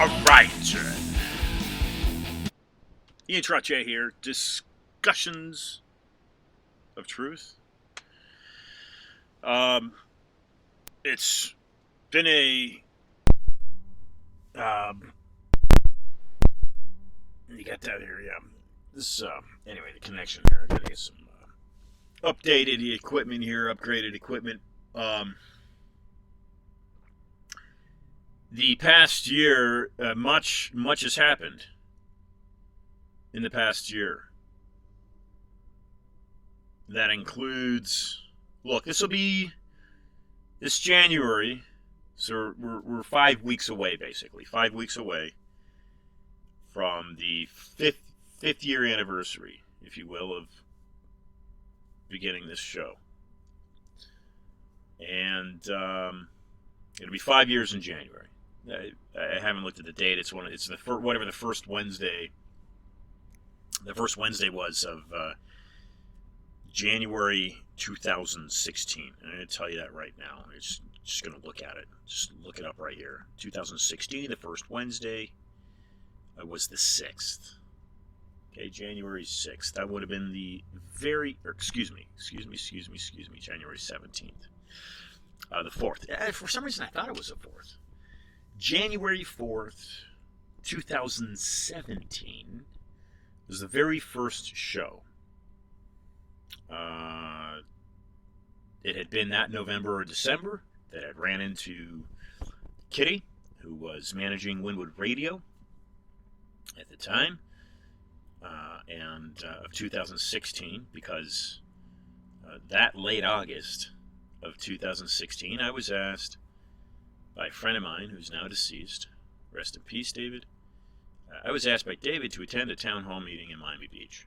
Alright. Ian Trottier here. Discussions of truth. It's been a you got that here, yeah. This anyway, the connection here. I gotta get some updated equipment here, upgraded equipment. The past year, much has happened in the past year. That includes, look, this will be this January, so we're 5 weeks away, basically. 5 weeks away from the fifth year anniversary, if you will, of beginning this show. And it'll be 5 years in January. I haven't looked at the date. It's whatever the first Wednesday. The first Wednesday was of January 2016. I'm going to tell you that right now. I'm just going to look at it. Just look it up right here. 2016, the first Wednesday was the 6th. Okay, January 6th. That would have been the January 17th. The 4th. For some reason, I thought it was the 4th. January 4th, 2017 was the very first show. It had been that November or December that I ran into Kitty, who was managing Wynwood Radio at the time, and of 2016, because that late August of 2016, I was asked by a friend of mine who's now deceased, rest in peace, David. I was asked by David to attend a town hall meeting in Miami Beach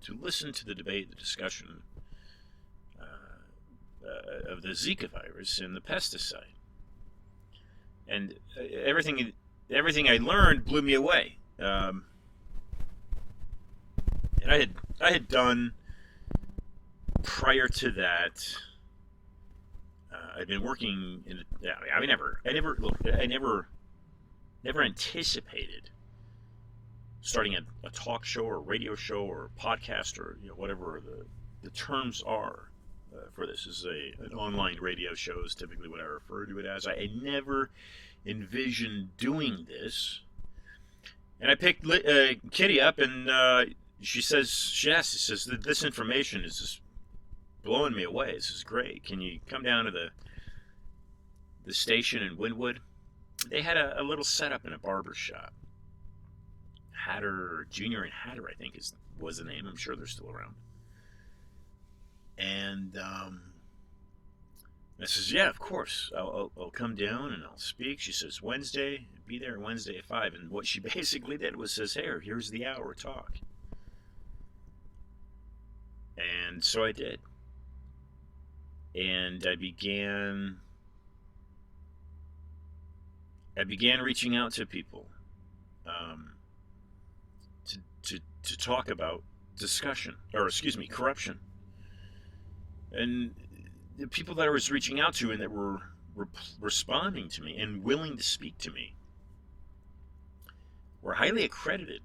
to listen to the debate, the discussion of the Zika virus and the pesticide. And everything I learned blew me away. And I had done, prior to that, I'd been working in. I never anticipated starting a talk show or a radio show or a podcast or whatever the terms are for this. This is an online radio show is typically what I refer to it as. I never envisioned doing this, and I picked Kitty up, and she says this information is just blowing me away. This is great. Can you come down to the station in Wynwood? They had a little setup in a barber shop. Junior and Hatter, I think was the name. I'm sure they're still around. And I says, yeah, of course. I'll come down and I'll speak. She says, Wednesday, be there Wednesday at 5. And what she basically did was says, hey, here's the hour talk. And so I did. And I began reaching out to people to talk about corruption. And the people that I was reaching out to and that were responding to me and willing to speak to me were highly accredited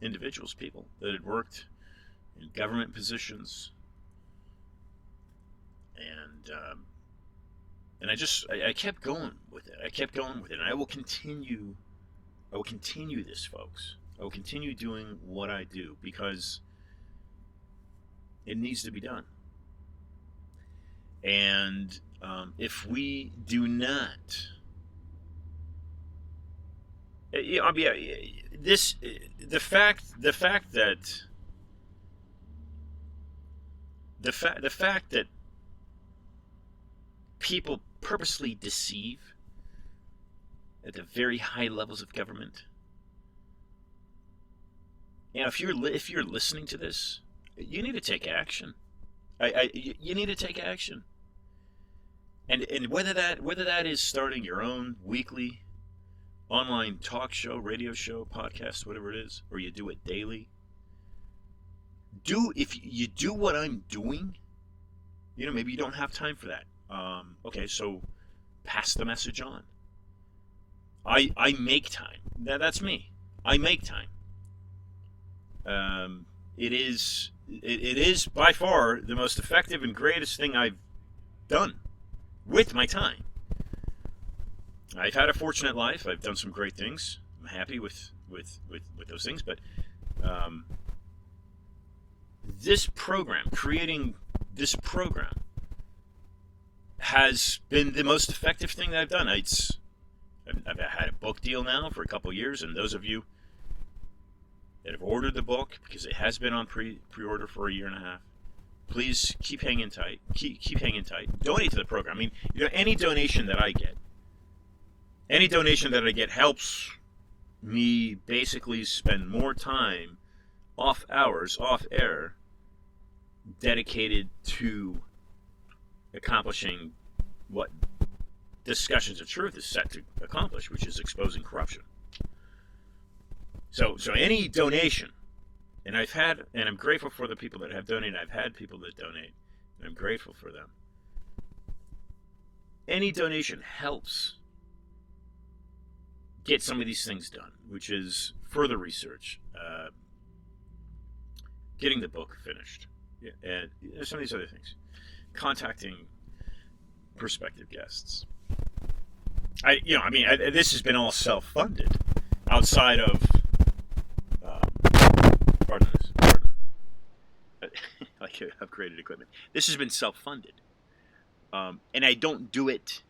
individuals, people that had worked in government positions. And I kept going with it. And I will continue this, folks. I will continue doing what I do because it needs to be done. And if we do not, the fact that the fact that people purposely deceive at the very high levels of government. If you're listening to this, you need to take action. You need to take action. And whether that is starting your own weekly online talk show, radio show, podcast, whatever it is, or you do it daily. If you do what I'm doing, maybe you don't have time for that. Okay, so pass the message on. I make time. That's me. I make time. It is by far the most effective and greatest thing I've done with my time. I've had a fortunate life. I've done some great things. I'm happy with those things. But creating this program, has been the most effective thing that I've done. I've had a book deal now for a couple of years, and those of you that have ordered the book, because it has been on pre-order for a year and a half, please keep hanging tight. Keep hanging tight. Donate to the program. I mean, any donation that I get helps me basically spend more time off air, dedicated to accomplishing what Discussions of Truth is set to accomplish, which is exposing corruption. So any donation, and I'm grateful for the people that have donated. I've had people that donate, and I'm grateful for them. Any donation helps get some of these things done, which is further research, getting the book finished, and some of these other things, contacting prospective guests. This has been all self-funded, outside of, like upgraded equipment. This has been self-funded, and I don't do it.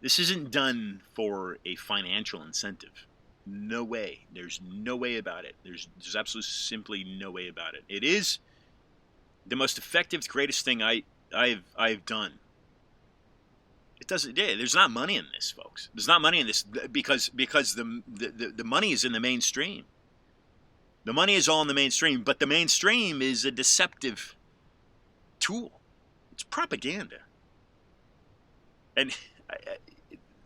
This isn't done for a financial incentive. No way. There's no way about it. There's absolutely simply no way about it. It is the most effective, greatest thing I've done. It doesn't. Yeah, there's not money in this, folks. There's not money in this because the money is in the mainstream. The money is all in the mainstream, but the mainstream is a deceptive tool. It's propaganda. And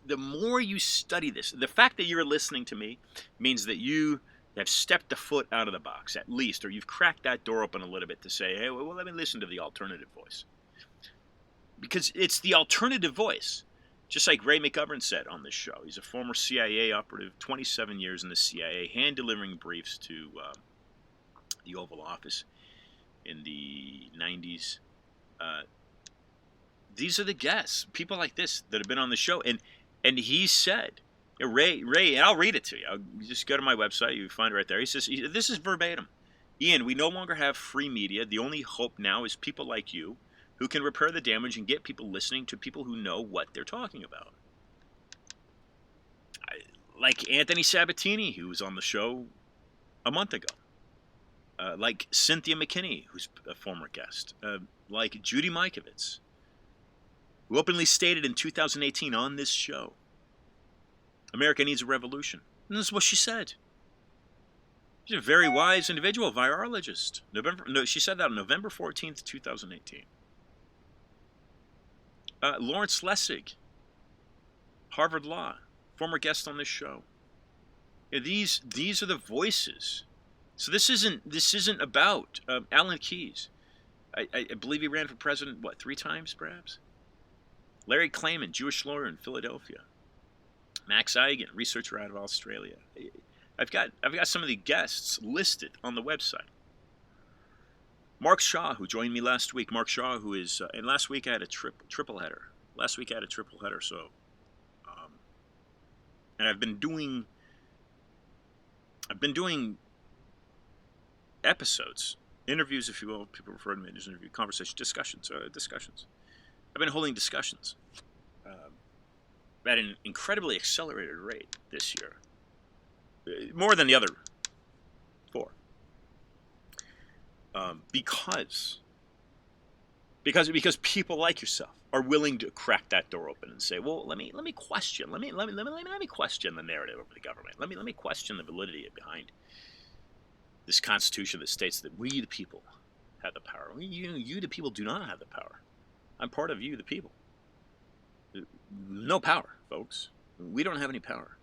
the more you study this, the fact that you're listening to me means that you have stepped a foot out of the box, at least, or you've cracked that door open a little bit to say, hey, well, let me listen to the alternative voice. Because it's the alternative voice. Just like Ray McGovern said on this show. He's a former CIA operative, 27 years in the CIA, hand-delivering briefs to the Oval Office in the 90s. These are the guests, people like this that have been on the show. And he said, Ray, and I'll read it to you. You just go to my website, you find it right there. He says, this is verbatim. Ian, we no longer have free media. The only hope now is people like you who can repair the damage and get people listening to people who know what they're talking about. Like Anthony Sabatini, who was on the show a month ago. Like Cynthia McKinney, who's a former guest. Like Judy Mikovits, who openly stated in 2018 on this show, America needs a revolution. And this is what she said. She's a very wise individual, virologist. She said that on November 14th, 2018. Lawrence Lessig, Harvard Law, former guest on this show. These are the voices. So this isn't about Alan Keyes. I believe he ran for president, 3 times perhaps? Larry Klayman, Jewish lawyer in Philadelphia. Max Eigen, researcher out of Australia. I've got some of the guests listed on the website. Mark Shaw, who joined me last week. Mark Shaw, who is, and last week I had a triple header. So, and I've been doing episodes, interviews, if you will. People refer to me as interview, conversation, discussions. I've been holding discussions at an incredibly accelerated rate this year, more than the other 4. Because because people like yourself are willing to crack that door open and say, well, let me question, let me question the narrative of the government. Let me question the validity behind this Constitution that states that we the people have the power. You the people do not have the power. I'm part of you the people. No power, folks. We don't have any power.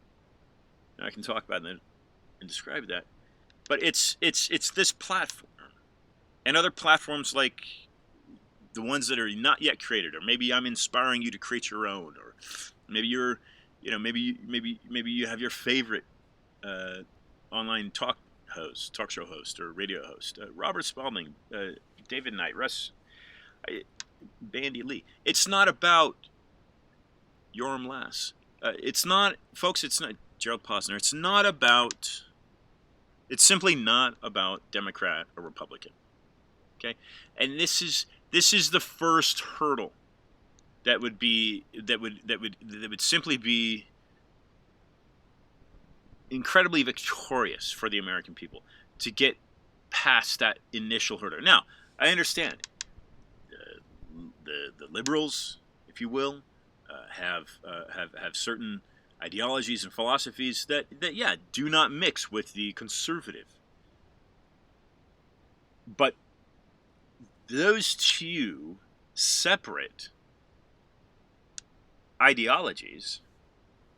And I can talk about that and describe that. But it's this platform and other platforms like the ones that are not yet created, or maybe I'm inspiring you to create your own, or maybe you're, maybe you have your favorite online talk show host, or radio host, Robert Spalding, David Knight, Bandy Lee. It's not about Yoram Lass. It's not, folks. It's not Gerald Posner. It's simply not about Democrat or Republican. Okay, and this is the first hurdle that would simply be incredibly victorious for the American people to get past that initial hurdle. Now, I understand the liberals, if you will, have certain ideologies and philosophies that do not mix with the conservative. But those two separate ideologies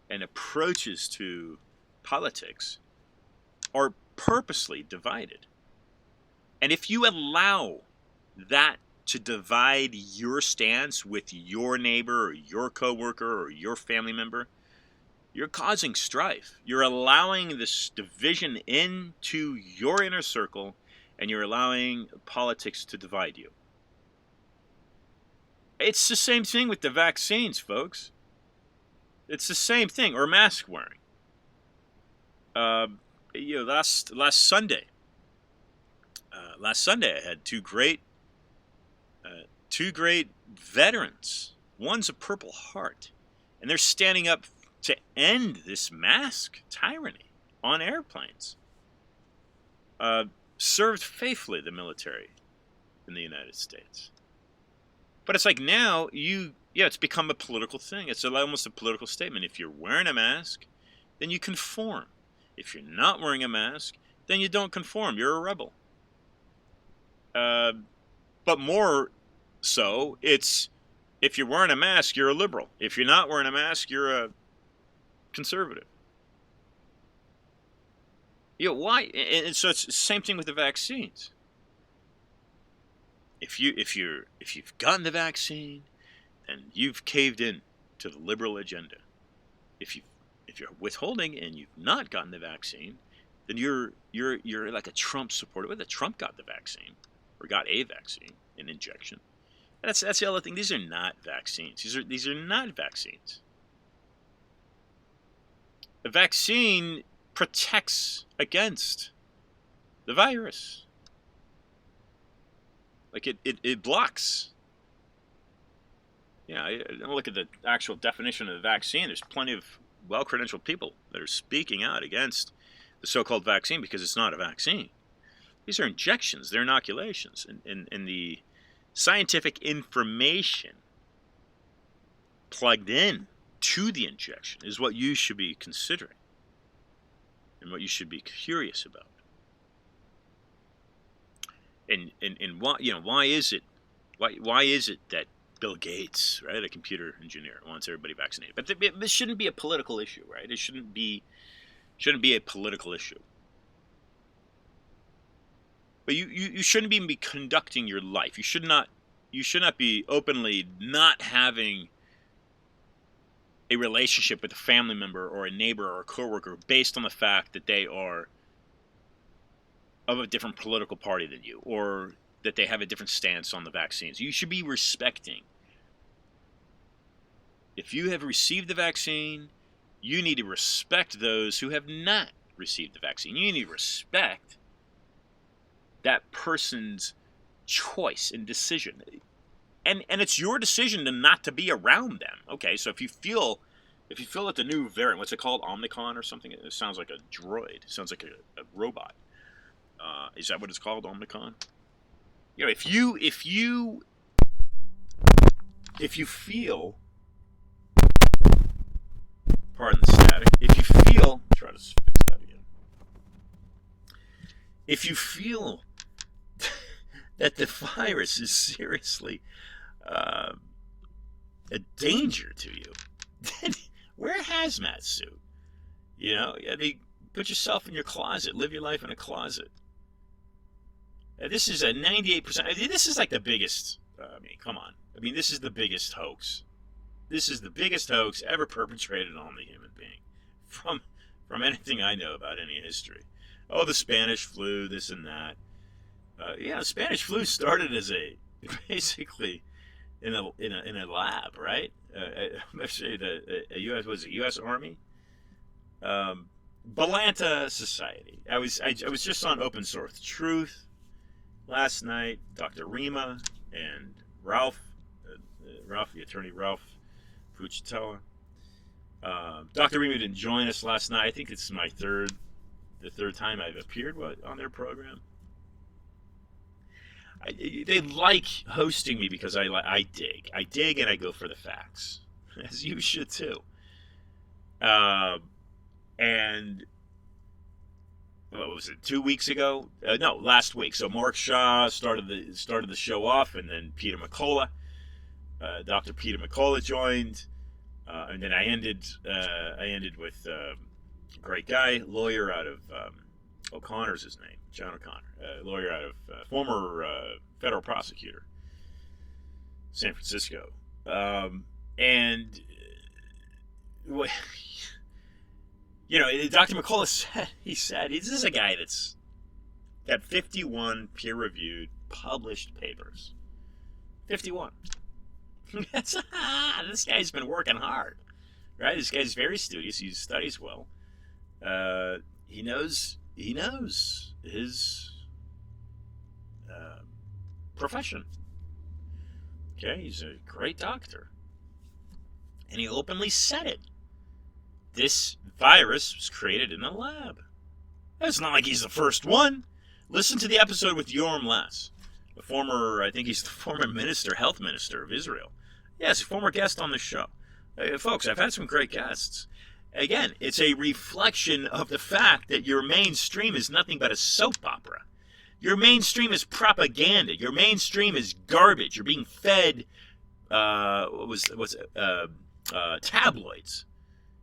and approaches to politics are purposely divided. And if you allow that to divide your stance with your neighbor or your coworker or your family member, you're causing strife. You're allowing this division into your inner circle, and you're allowing politics to divide you. It's the same thing with the vaccines, folks. It's the same thing, or mask wearing. Last Sunday, I had two great veterans. One's a Purple Heart, and they're standing up to end this mask tyranny on airplanes. Served faithfully the military in the United States. But it's like now it's become a political thing. It's almost a political statement. If you're wearing a mask, then you conform. If you're not wearing a mask, then you don't conform. You're a rebel. But more so, it's if you're wearing a mask, you're a liberal. If you're not wearing a mask, you're a conservative. Why? And so it's the same thing with the vaccines. If you've gotten the vaccine, then you've caved in to the liberal agenda. If you're withholding and you've not gotten the vaccine, then you're like a Trump supporter. Well, Trump got the vaccine, or got a vaccine, an injection. That's the other thing. These are not vaccines. These are not vaccines. A vaccine protects against the virus. Like it blocks. Look at the actual definition of the vaccine. There's plenty of well-credentialed people that are speaking out against the so-called vaccine because it's not a vaccine. These are injections. They're inoculations. And the scientific information plugged in to the injection is what you should be considering and what you should be curious about. And why is it that Bill Gates, right, a computer engineer, wants everybody vaccinated? But this shouldn't be a political issue, right? It shouldn't be a political issue. But you shouldn't even be conducting your life. You should not be openly not having a relationship with a family member or a neighbor or a coworker based on the fact that they are of a different political party than you, or that they have a different stance on the vaccines. You should be respecting. If you have received the vaccine, you need to respect those who have not received the vaccine. You need to respect that person's choice and decision. And it's your decision not to be around them. Okay, so if you feel that the new variant, what's it called, Omicron or something? It sounds like a droid. It sounds like a robot. Is that what it's called, Omicron? If you if you feel, pardon the static, if you feel, try to fix that again. If you feel that the virus is seriously a danger to you, then wear a hazmat suit. You know, I mean, put yourself in your closet, live your life in a closet. This is a 98%. This is like the biggest. I mean, come on. I mean, this is the biggest hoax. This is the biggest hoax ever perpetrated on the human being, from anything I know about any history. Oh, the Spanish flu, this and that. Yeah, the Spanish flu started as basically in a lab, right? Actually, the U.S. Army. Balanta Society. I was just on Open Source Truth last night. Dr. Rima and Ralph, the attorney Ralph Fucitella. Dr. Rima didn't join us last night. I think it's the third time I've appeared on their program. They like hosting me because I dig and I go for the facts, as you should too. And what was it? 2 weeks ago? No, last week. So Mark Shaw started the show off, and then Peter McCullough, Dr. Peter McCullough joined, and then I ended with a great guy, lawyer out of O'Connor's his name, John O'Connor, lawyer out of former federal prosecutor, San Francisco, and what. You know, Dr. McCullough said, this is a guy that's got 51 peer-reviewed, published papers. 51. This guy's been working hard, right? This guy's very studious. He studies well. He knows his profession. Okay, he's a great doctor. And he openly said it. This virus was created in a lab. It's not like he's the first one. Listen to the episode with Yorm Lass, I think he's the former health minister of Israel. Yes, a former guest on the show. Folks, I've had some great guests. Again, it's a reflection of the fact that your mainstream is nothing but a soap opera. Your mainstream is propaganda. Your mainstream is garbage. You're being fed, tabloids.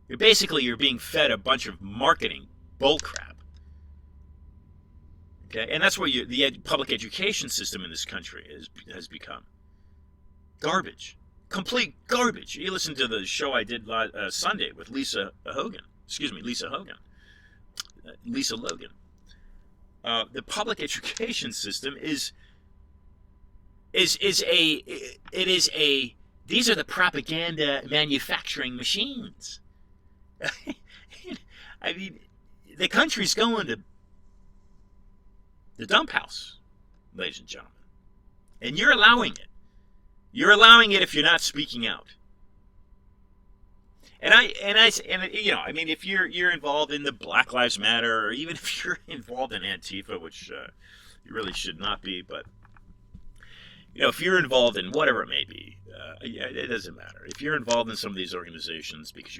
You're being fed a bunch of marketing bullcrap. Okay, and that's what the public education system in this country has become. Garbage. Complete garbage. You listen to the show I did Sunday with Lisa Logan. The public education system these are the propaganda manufacturing machines. I mean, the country's going to the dump house, ladies and gentlemen. And you're allowing it. You're allowing it if you're not speaking out. And you know, I mean, if you're involved in the Black Lives Matter, or even if you're involved in Antifa, which you really should not be, but you know, if you're involved in whatever it may be, it doesn't matter. If you're involved in some of these organizations because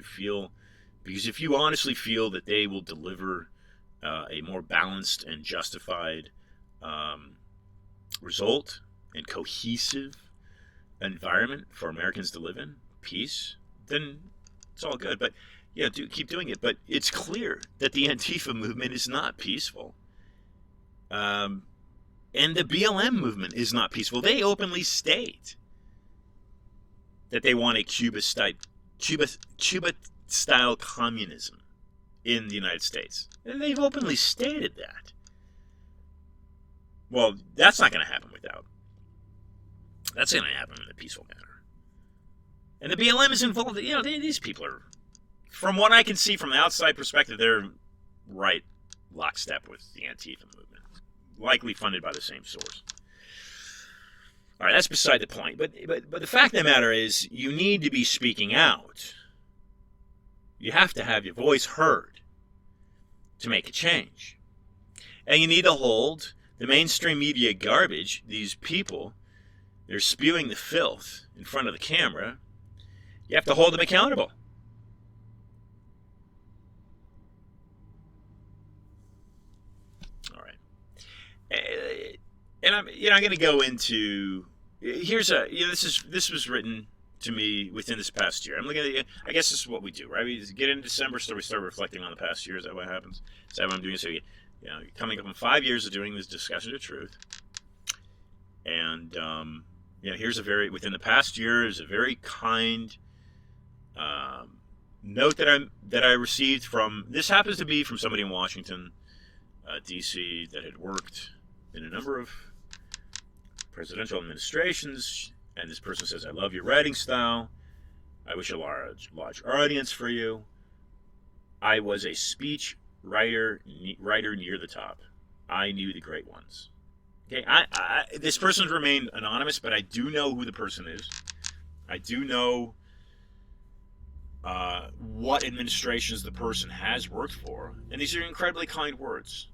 if you honestly feel that they will deliver a more balanced and justified result and cohesive environment for Americans to live in, peace, then it's all good. But yeah, keep doing it. But it's clear that the Antifa movement is not peaceful. And the BLM movement is not peaceful. They openly state that they want a Cuba-style communism in the United States. And they've openly stated that. Well, that's not going to happen That's going to happen in a peaceful manner. And the BLM is involved. You know, these people are, from what I can see from the outside perspective, they're right lockstep with the Antifa movement. Likely funded by the same source. All right, that's beside the point. But the fact of the matter is, you need to be speaking out. You have to have your voice heard to make a change. And you need to hold the mainstream media garbage, these people, they're spewing the filth in front of the camera, you have to hold them accountable. All right. And I'm going to go into, this was written to me within this past year. I'm looking at, I guess this is what we do, right? We get into December, so we start reflecting on the past year. Is that what happens? Is that what I'm doing? So, coming up on 5 years of doing this discussion of truth. And, here's within the past year is a very kind note that I received from, this happens to be from somebody in Washington, D.C., that had worked in a number of presidential administrations. And this person says, I love your writing style. I wish a large audience for you. I was a speech writer near the top. I knew the great ones. Okay, this person's remained anonymous, but I do know who the person is. I do know what administrations the person has worked for. And these are incredibly kind words.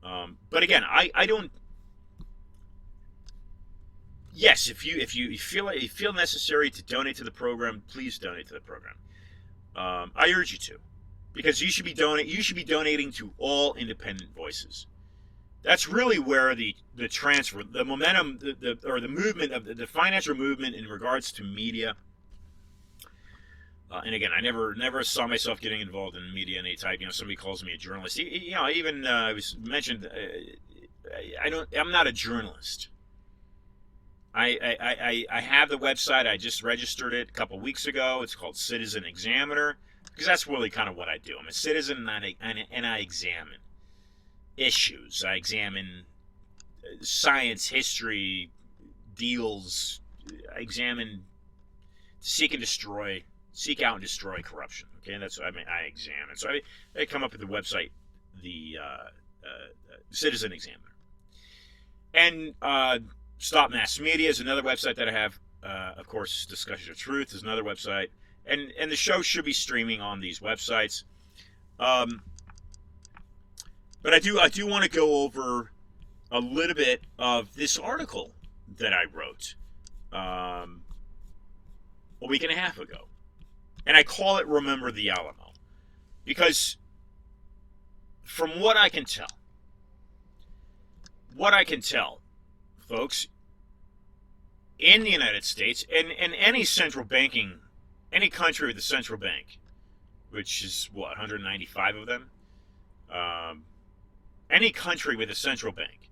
But again, I don't... Yes, if you feel necessary to donate to the program, please donate to the program. I urge you to, because you should be donating to all independent voices. That's really where the transfer, the momentum, the movement of the financial movement in regards to media. And again, I never saw myself getting involved in media any type. Somebody calls me a journalist. I was mentioned. I'm not a journalist. I have the website. I just registered it a couple weeks ago. It's called Citizen Examiner, because that's really kind of what I do. I'm a citizen, and I examine issues. I examine science, history, deals. I examine, seek out and destroy corruption. Okay, and that's what I examine. So I come up with the website, the Citizen Examiner, and Stop Mass Media is another website that I have. Of course, Discussion of Truth is another website. And the show should be streaming on these websites. But I do want to go over a little bit of this article that I wrote a week and a half ago. And I call it Remember the Alamo. Because from what I can tell, folks, in the United States, and any central banking, any country with a central bank, which is, 195 of them? Any country with a central bank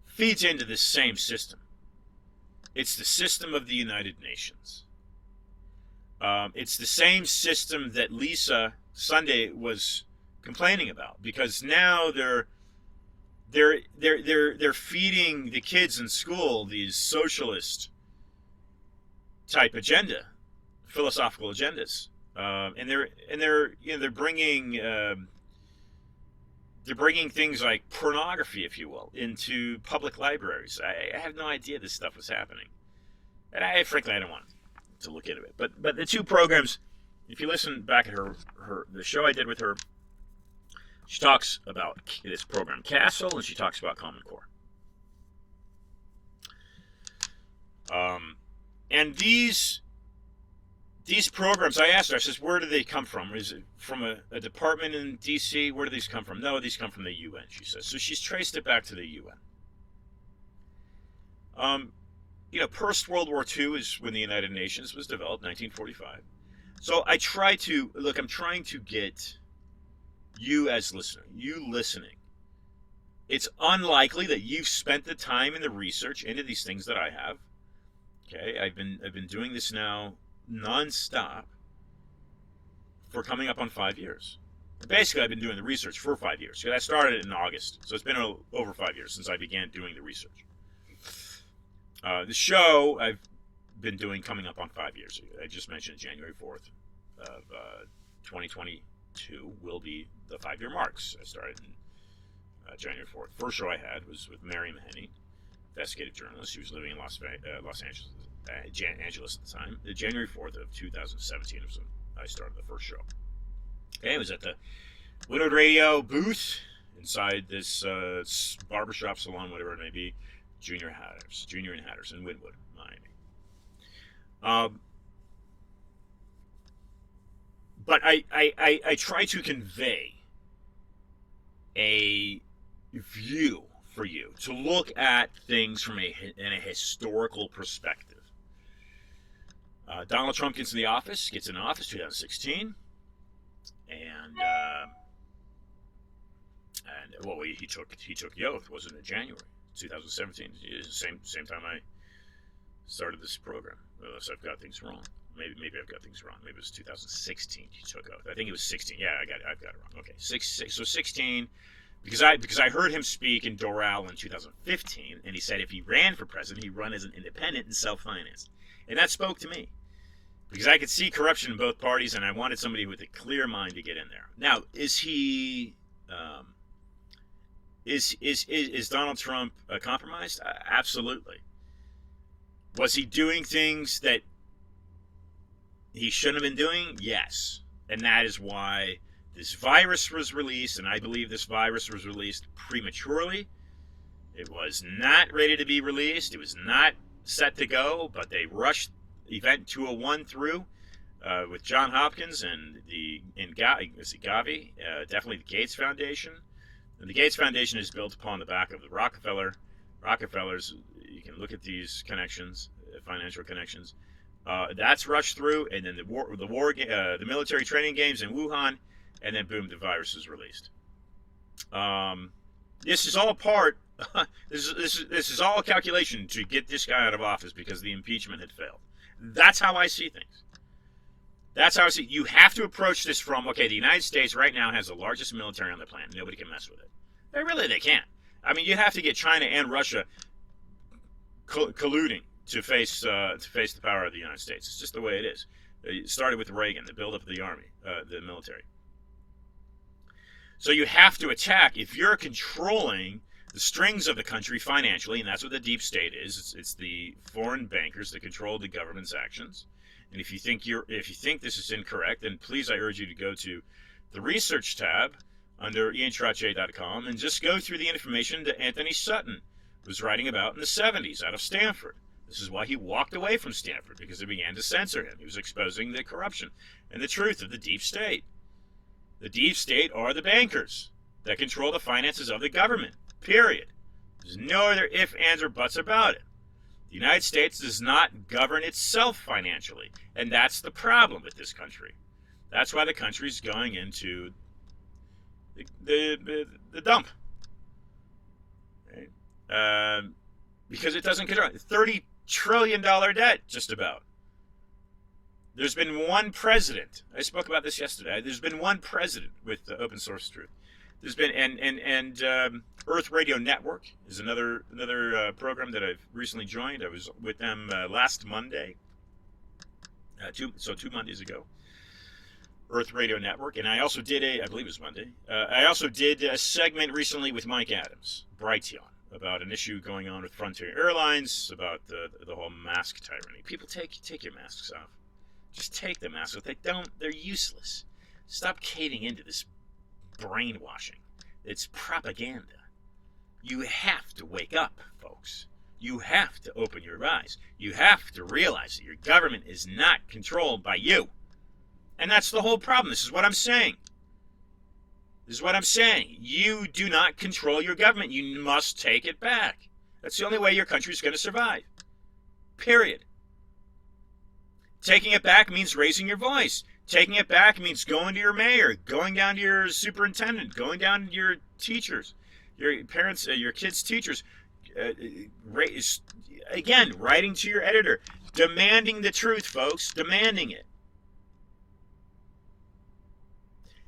feeds into this same system. It's the system of the United Nations. It's the same system that Lisa Sunday was complaining about, because now they're feeding the kids in school these socialist type philosophical agendas, and they're bringing things like pornography, if you will, into public libraries. I have no idea this stuff was happening, and frankly I don't want to look into it. But the two programs, if you listen back at the show I did with her, she talks about this program Castle, and she talks about Common Core. And these programs, I asked her, I says, where do they come from? Is it from a department in D.C.? Where do these come from? No, these come from the UN, she says. So she's traced it back to the UN. Post World War II is when the United Nations was developed, 1945. So I'm trying to get you as listening. It's unlikely that you've spent the time and the research into these things that I have. Okay, I've been doing this now nonstop for coming up on 5 years. Basically, I've been doing the research for 5 years. I started in August, so it's been over 5 years since I began doing the research. The show I've been doing coming up on 5 years. I just mentioned January 4th of 2022 will be the 5-year marks. I started in January 4th. First show I had was with Mary Mahoney, investigative journalist. She was living in Los Angeles at the time. The January 4th of 2017 was when I started the first show. Okay, it was at the Widowed Radio booth inside this barbershop salon, whatever it may be, Junior and Hatters in Wynwood, Miami. But I try to convey a view for you to look at things from in a historical perspective. Donald Trump gets in office 2016, and well, he took the oath. Wasn't it January 2017? Same time I started this program. Unless I've got things wrong. Maybe I've got things wrong. Maybe it was 2016 he took oath. I think it was 16. Yeah, I've got it wrong. Okay, so 16. Because I heard him speak in Doral in 2015, and he said if he ran for president, he'd run as an independent and self-financed. And that spoke to me. Because I could see corruption in both parties, and I wanted somebody with a clear mind to get in there. Now, is he... Is Donald Trump compromised? Absolutely. Was he doing things that he shouldn't have been doing? Yes. And that is why this virus was released, and I believe this virus was released prematurely. It was not ready to be released. It was not set to go, but they rushed Event 201 through with John Hopkins and Gavi, definitely the Gates Foundation. And the Gates Foundation is built upon the back of the Rockefellers. You can look at these connections, financial connections. That's rushed through, and then the military training games in Wuhan, and then boom, the virus is released. This is all part. This is all a calculation to get this guy out of office because the impeachment had failed. That's how I see things. That's how I see it. You have to approach this from, okay, the United States right now has the largest military on the planet. Nobody can mess with it. They can't. I mean, you have to get China and Russia colluding to face the power of the United States. It's just the way it is. It started with Reagan, the buildup of the army, the military. So you have to attack. If you're controlling the strings of the country financially, and that's what the deep state is. It's the foreign bankers that control the government's actions. And if you think this is incorrect, then please I urge you to go to the research tab under iantrottier.com and just go through the information that Anthony Sutton was writing about in the 70s out of Stanford. This is why he walked away from Stanford, because they began to censor him. He was exposing the corruption and the truth of the deep state. The deep state are the bankers that control the finances of the government. Period. There's no other ifs, ands, or buts about it. The United States does not govern itself financially, and that's the problem with this country. That's why the country's going into the dump. Right? Because it doesn't control it. $30 trillion debt, just about. There's been one president. I spoke about this yesterday. There's been one president with the open source truth. There's been and Earth Radio Network is another program that I've recently joined. I was with them last Monday, 2 Mondays ago. Earth Radio Network, and I also did I believe it was Monday. I also did a segment recently with Mike Adams, Brighteon, about an issue going on with Frontier Airlines about the whole mask tyranny. People take your masks off. Just take the masks off. They're useless. Stop caving into this brainwashing. It's propaganda. You have to wake up, folks. You have to open your eyes. You have to realize that your government is not controlled by you. And that's the whole problem. This is what I'm saying. You do not control your government. You must take it back. That's the only way your country is going to survive. Period. Taking it back means raising your voice. Taking it back means going to your mayor, going down to your superintendent, going down to your teachers, your parents, your kids' teachers. Again, writing to your editor, demanding the truth, folks, demanding it.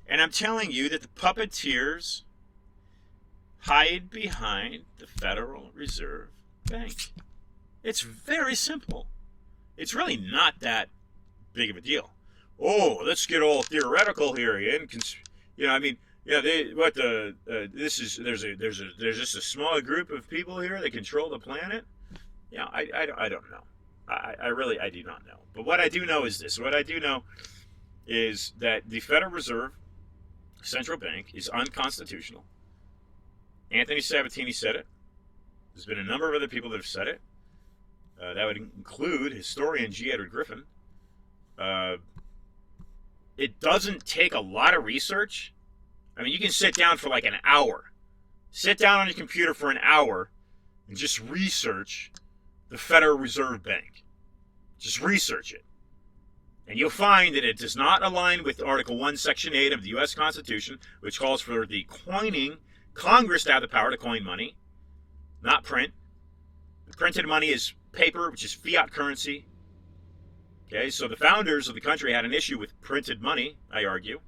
And I'm telling you that the puppeteers hide behind the Federal Reserve Bank. It's very simple. It's really not that big of a deal. Oh, let's get all theoretical here, Ian. There's just a small group of people here that control the planet. Yeah, I don't know. I do not know. But what I do know is this. What I do know is that the Federal Reserve Central Bank is unconstitutional. Anthony Sabatini said it. There's been a number of other people that have said it. That would include historian G. Edward Griffin. It doesn't take a lot of research. I mean, you can sit down for like an hour. Sit down on your computer for an hour and just research the Federal Reserve Bank. Just research it. And you'll find that it does not align with Article 1, Section 8 of the U.S. Constitution, which calls for the coining, Congress to have the power to coin money, not print. The printed money is paper, which is fiat currency. Okay, so the founders of the country had an issue with printed money, I argue.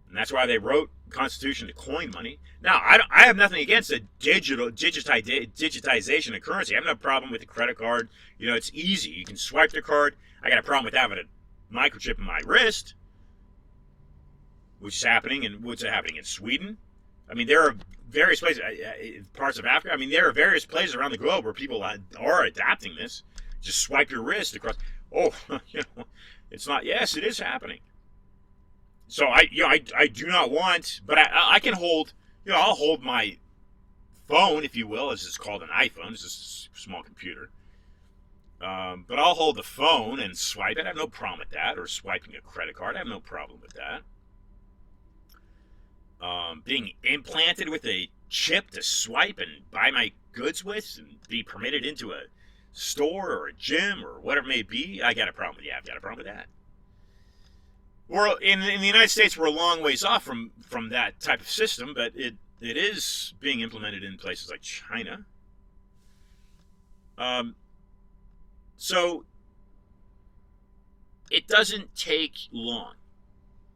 And that's why they wrote the Constitution to coin money. Now, I have nothing against the digitization of currency. I have no problem with the credit card. You know, it's easy. You can swipe the card. I got a problem with having a microchip in my wrist, which is happening, and what's happening in Sweden. I mean, there are various places, parts of Africa. I mean, there are various places around the globe where people are adapting this. Just swipe your wrist across. Oh, you know, it's not. Yes, it is happening. So I do not want, but I can hold. You know, I'll hold my phone, if you will, as it's called an iPhone. It's just a small computer. But I'll hold the phone and swipe it. I have no problem with that. Or swiping a credit card. I have no problem with that. Being implanted with a chip to swipe and buy my goods with and be permitted into a store or a gym or whatever it may be, I got a problem with that. I've got a problem with that. We're in the United States, we're a long ways off from that type of system, but it is being implemented in places like China. So it doesn't take long.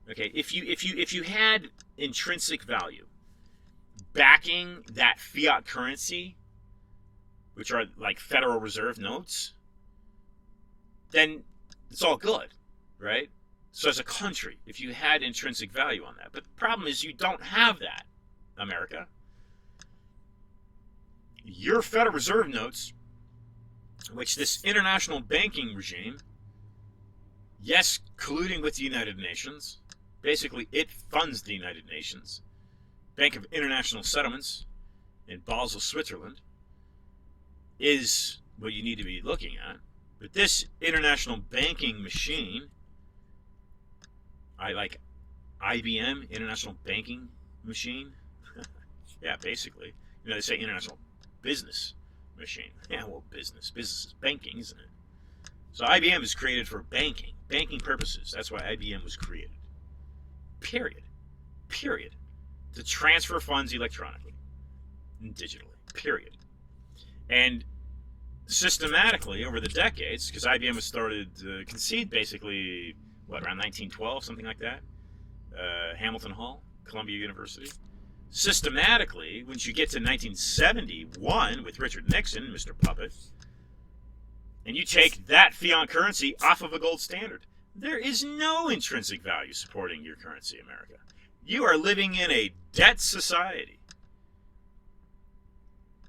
Okay, if you had intrinsic value backing that fiat currency, which are like Federal Reserve notes, then it's all good, right? So as a country, if you had intrinsic value on that. But the problem is you don't have that, America. Your Federal Reserve notes, which this international banking regime, yes, colluding with the United Nations, basically it funds the United Nations, Bank of International Settlements in Basel, Switzerland, is what you need to be looking at. But this international banking machine, I like IBM, International Banking Machine. Yeah, basically. You know, they say international business machine. Yeah, well, business is banking, isn't it? So IBM is created for banking purposes. That's why IBM was created. Period. To transfer funds electronically and digitally. Period. And systematically over the decades, because IBM was started to concede basically, around 1912, something like that? Hamilton Hall, Columbia University. Systematically, once you get to 1971 with Richard Nixon, Mr. Puppet, and you take that fiat currency off of a gold standard, there is no intrinsic value supporting your currency, America. You are living in a debt society.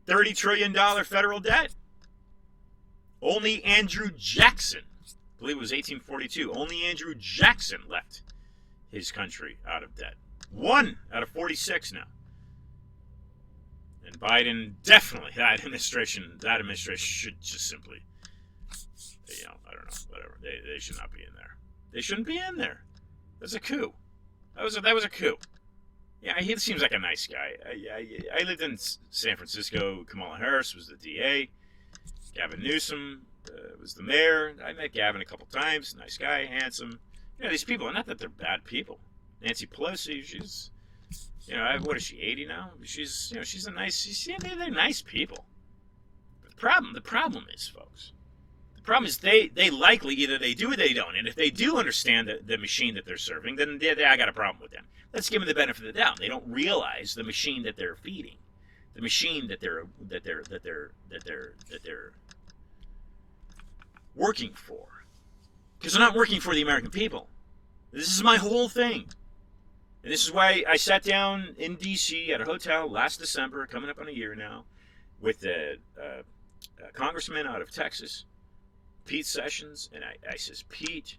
$30 trillion federal debt. Only Andrew Jackson, I believe it was 1842, only Andrew Jackson left his country out of debt. 1 out of 46 now. And Biden definitely, that administration should just simply, you know, I don't know, whatever. They should not be in there. They shouldn't be in there. That's a coup. That was a coup. Yeah, he seems like a nice guy. I lived in San Francisco. Kamala Harris was the DA. Gavin Newsom was the mayor. I met Gavin a couple times. Nice guy, handsome. You know, these people, not that they're bad people. Nancy Pelosi, she's, you know, what is she, 80 now? She's, you know, she's a nice, they're nice people. But the problem is, folks, the problem is they likely, either they do or they don't. And if they do understand the machine that they're serving, then I got a problem with them. Let's give them the benefit of the doubt. They don't realize the machine that they're feeding, the machine that they're working for. Because they're not working for the American people. This is my whole thing. And this is why I sat down in D.C. at a hotel last December, coming up on a year now, with a congressman out of Texas, Pete Sessions, and I says, Pete,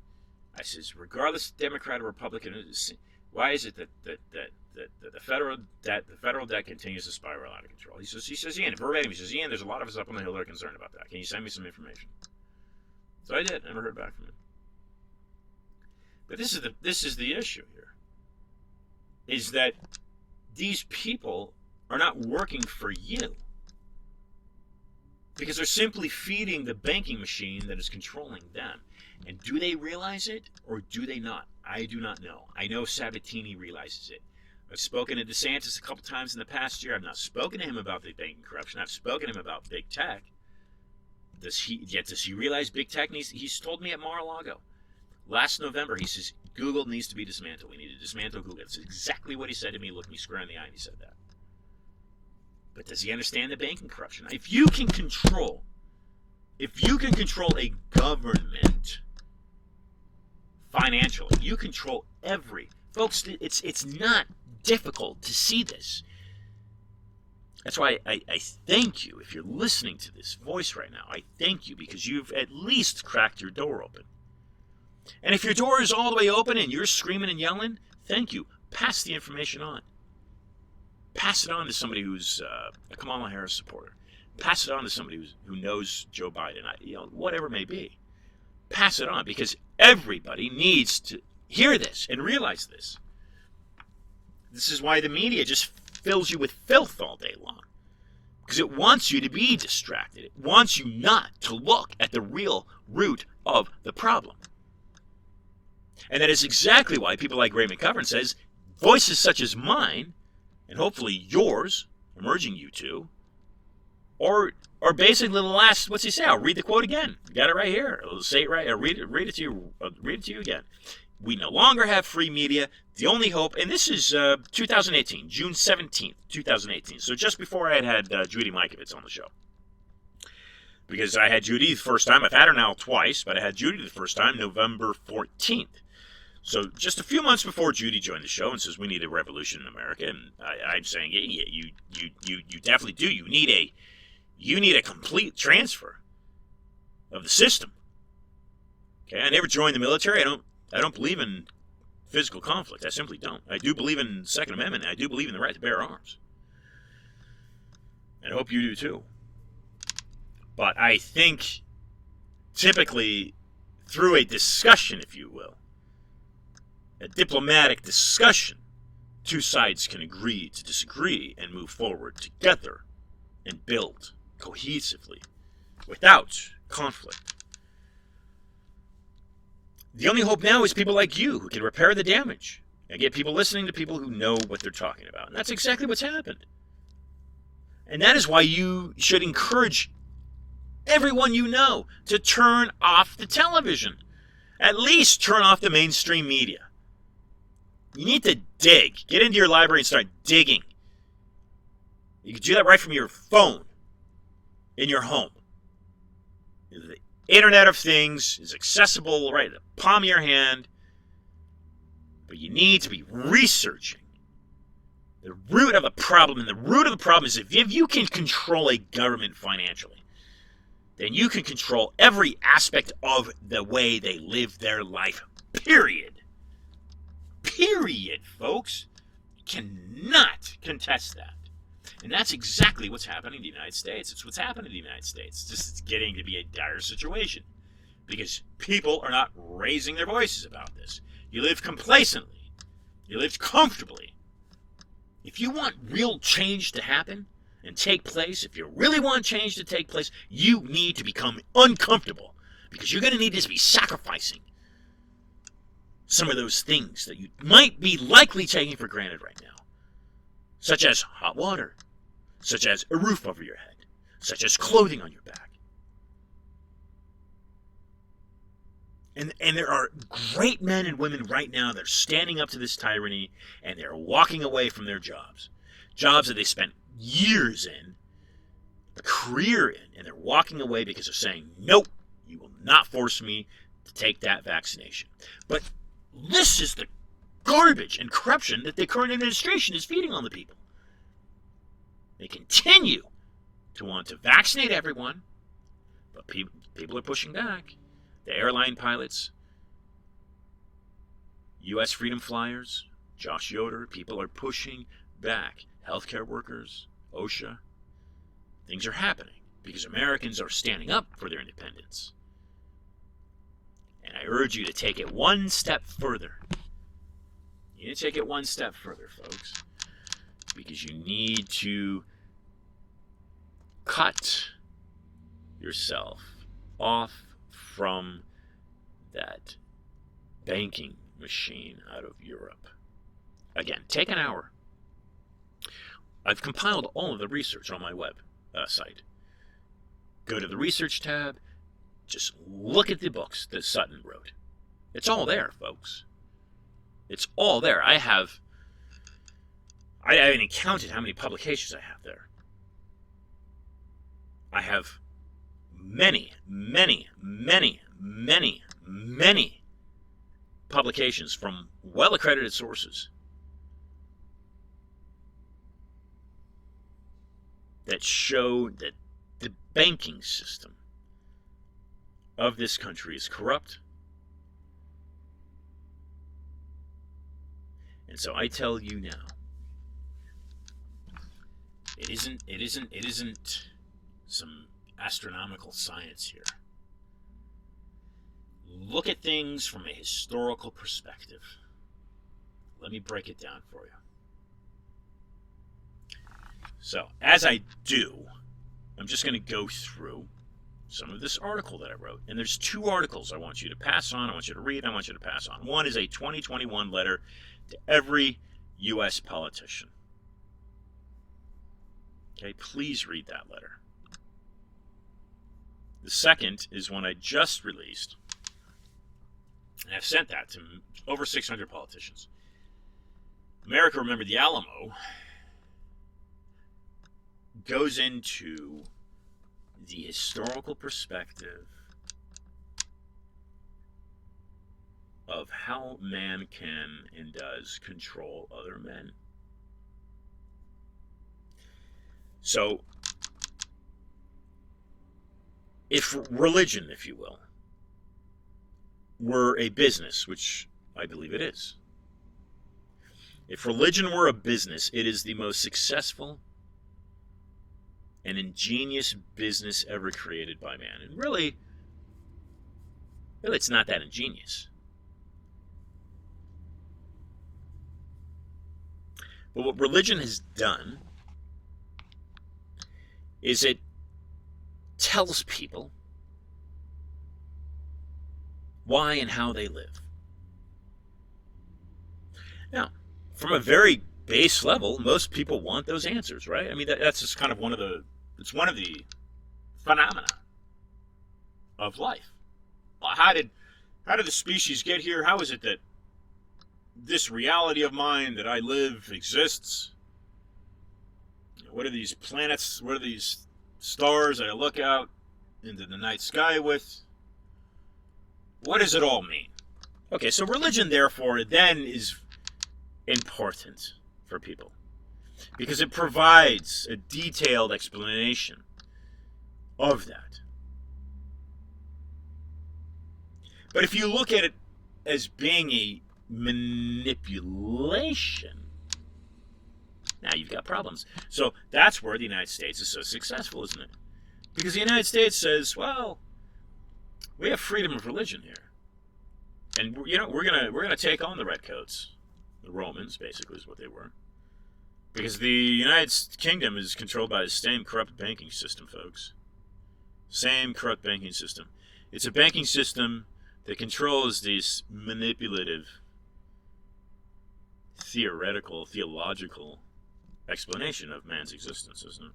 I says, regardless Democrat or Republican, why is it that the federal debt continues to spiral out of control. He says, Ian, verbatim, he says, Ian, there's a lot of us up on the hill that are concerned about that. Can you send me some information? So I did. Never heard back from him. But this is the issue here, is that these people are not working for you, because they're simply feeding the banking machine that is controlling them. And do they realize it, or do they not? I do not know. I know Sabatini realizes it. I've spoken to DeSantis a couple times in the past year. I've not spoken to him about the banking corruption. I've spoken to him about big tech. Does he realize big tech needs? He's told me at Mar-a-Lago last November. He says Google needs to be dismantled. We need to dismantle Google. That's exactly what he said to me. He looked me square in the eye and he said that. But does he understand the banking corruption? If you can control a government financially, you control every. Folks, it's not difficult to see this. That's why I thank you. If you're listening to this voice right now, I thank you, because you've at least cracked your door open. And if your door is all the way open and you're screaming and yelling, thank you. Pass the information on. Pass it on to somebody who's a Kamala Harris supporter. Pass it on to somebody who knows Joe Biden. Whatever it may be. Pass it on, because everybody needs to hear this and realize this. This is why the media just fills you with filth all day long, because it wants you to be distracted. It wants you not to look at the real root of the problem. And that is exactly why people like Ray McGovern says voices such as mine, and hopefully yours, I'm urging you to, or basically the last, what's he say? I'll read the quote again. You got it right here. I'll say it right. I'll read it to you again. We no longer have free media. The only hope, and this is 2018, June 17th, 2018. So just before I had Judy Mikovits on the show. Because I had Judy the first time. I've had her now twice, but I had Judy the first time November 14th. So just a few months before Judy joined the show and says we need a revolution in America, and I'm saying, yeah, you definitely do. You need a complete transfer of the system. Okay, I never joined the military. I don't believe in physical conflict. I simply don't. I do believe in the Second Amendment, and I do believe in the right to bear arms. And I hope you do too. But I think typically through a discussion, if you will, a diplomatic discussion, two sides can agree to disagree and move forward together and build cohesively without conflict. The only hope now is people like you who can repair the damage and get people listening to people who know what they're talking about. And that's exactly what's happened. And that is why you should encourage everyone you know to turn off the television. At least turn off the mainstream media. You need to dig. Get into your library and start digging. You can do that right from your phone in your home. The Internet of Things is accessible right at the palm of your hand. But you need to be researching the root of the problem. And the root of the problem is if you can control a government financially, then you can control every aspect of the way they live their life. Period. Period, folks. You cannot contest that. And that's exactly what's happening in the United States. It's what's happening in the United States. It's getting to be a dire situation because people are not raising their voices about this. You live complacently. You live comfortably. If you want real change to happen and take place, if you really want change to take place, you need to become uncomfortable because you're going to need to be sacrificing some of those things that you might be likely taking for granted right now, such as hot water, such as a roof over your head, such as clothing on your back. And there are great men and women right now that are standing up to this tyranny, and they're walking away from their jobs that they spent years in, a career in, and they're walking away because they're saying, nope, you will not force me to take that vaccination. But this is the garbage and corruption that the current administration is feeding on the people. They continue to want to vaccinate everyone, but people are pushing back. The airline pilots, U.S. freedom flyers, Josh Yoder, people are pushing back. Healthcare workers, OSHA. Things are happening because Americans are standing up for their independence. And I urge you to take it one step further. You need to take it one step further, folks, because you need to cut yourself off from that banking machine out of Europe. Again, take an hour. I've compiled all of the research on my web site. Go to the research tab. Just look at the books that Sutton wrote. It's all there, folks. It's all there. I haven't even counted how many publications I have there. I have many, many, many, many, many publications from well-accredited sources that show that the banking system of this country is corrupt. And so I tell you now, it isn't some astronomical science here. Look at things from a historical perspective. Let me break it down for you. So, as I do, I'm just going to go through some of this article that I wrote. And there's two articles I want you to pass on, I want you to read, I want you to pass on. One is a 2021 letter to every U.S. politician. Okay, please read that letter. The second is one I just released, and I've sent that to over 600 politicians. America Remember the Alamo goes into the historical perspective of how man can and does control other men. So, if religion, if you will, were a business, which I believe it is, if religion were a business, it is the most successful and ingenious business ever created by man. And really, it's not that ingenious. But what religion has done is it tells people why and how they live. Now, from a very base level, most people want those answers, right? I mean, that's just kind of one of the phenomena of life. How did the species get here? How is it that this reality of mine that I live exists? What are these planets? What are these stars that I look out into the night sky with? What does it all mean? Okay, so religion, therefore, then is important for people because it provides a detailed explanation of that. But if you look at it as being a manipulation, now you've got problems. So that's where the United States is so successful, isn't it? Because the United States says, well, we have freedom of religion here. And we're gonna take on the redcoats. The Romans, basically, is what they were. Because the United Kingdom is controlled by the same corrupt banking system, folks. Same corrupt banking system. It's a banking system that controls this manipulative, theological explanation of man's existence, isn't it?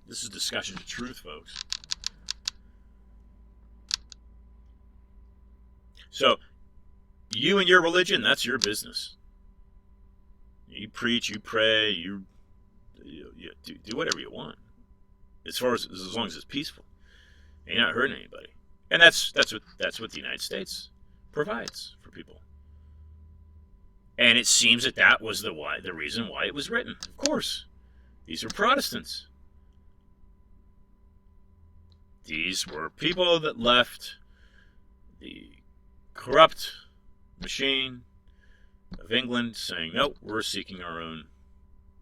This is discussion of truth, folks. So, you and your religion, that's your business. You preach, you pray, you do whatever you want. As long as it's peaceful. And you're not hurting anybody. And that's what the United States provides for people. And it seems that was the reason why it was written. Of course. These were Protestants. These were people that left the corrupt machine of England saying, no, we're seeking our own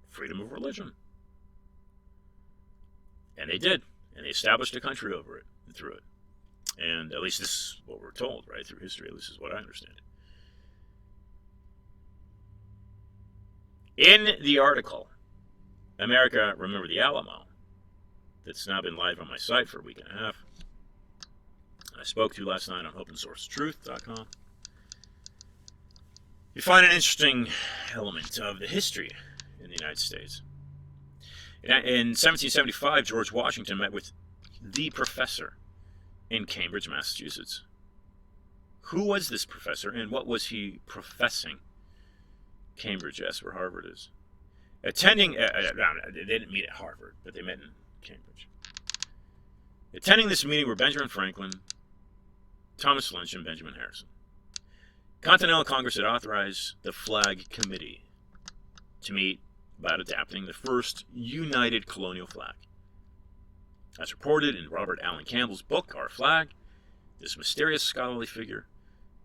freedom of religion. And they did. And they established a country over it and through it. And at least this is what we're told, right, through history. At least this is what I understand. In the article, America, Remember the Alamo, that's now been live on my site for a week and a half, I spoke to last night on opensourcetruth.com, you find an interesting element of the history in the United States. In 1775, George Washington met with the professor in Cambridge, Massachusetts. Who was this professor, and what was he professing? Cambridge, yes, where Harvard is. Attending, they didn't meet at Harvard, but they met in Cambridge. Attending this meeting were Benjamin Franklin, Thomas Lynch, and Benjamin Harrison. Continental Congress had authorized the Flag Committee to meet about adapting the first united colonial flag. As reported in Robert Allen Campbell's book, Our Flag, this mysterious scholarly figure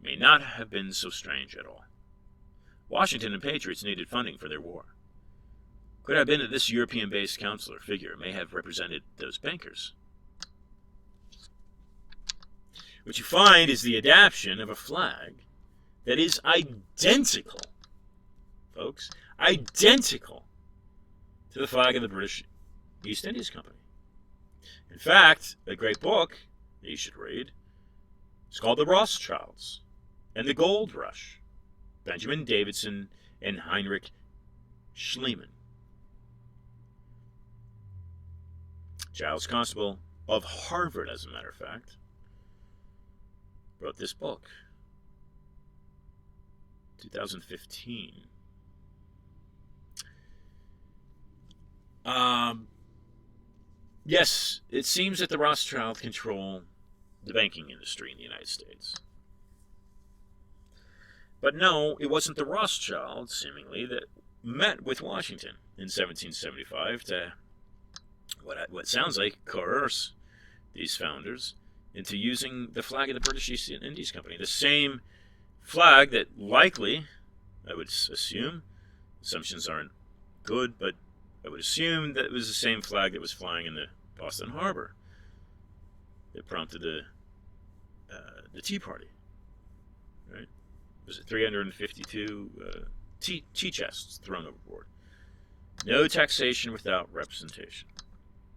may not have been so strange at all. Washington and patriots needed funding for their war. Could have been that this European-based counselor figure may have represented those bankers. What you find is the adaptation of a flag that is identical, folks, identical to the flag of the British East Indies Company. In fact, a great book that you should read is called The Rothschilds and the Gold Rush, Benjamin Davidson and Heinrich Schliemann. Giles Constable of Harvard, as a matter of fact, wrote this book, 2015. Yes, it seems that the Rothschilds control the banking industry in the United States. But no, it wasn't the Rothschilds, seemingly, that met with Washington in 1775 to, what sounds like, coerce these founders into using the flag of the British East Indies Company. The same flag that likely, I would assume, assumptions aren't good, but I would assume that it was the same flag that was flying in the Boston Harbor that prompted the Tea Party. Right? Was it 352 tea chests thrown overboard? No taxation without representation.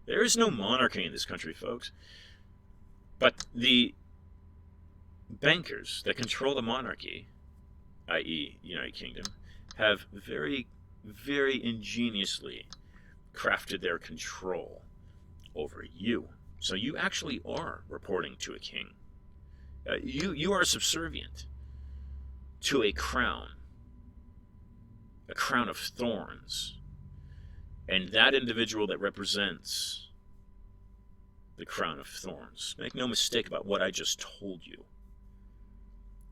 There is no monarchy in this country, folks. But the bankers that control the monarchy, i.e. United Kingdom, have very, very ingeniously crafted their control over you. So you actually are reporting to a king. You are subservient to a crown of thorns. And that individual that represents the crown of thorns, make no mistake about what I just told you.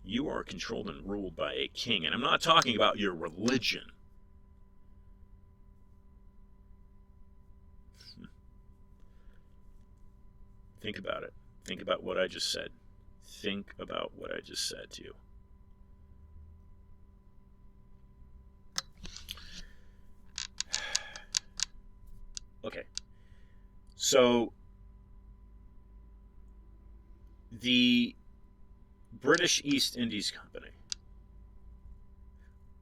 You are controlled and ruled by a king. And I'm not talking about your religion. Think about it. Think about what I just said. Think about what I just said to you. Okay. So, the British East Indies Company,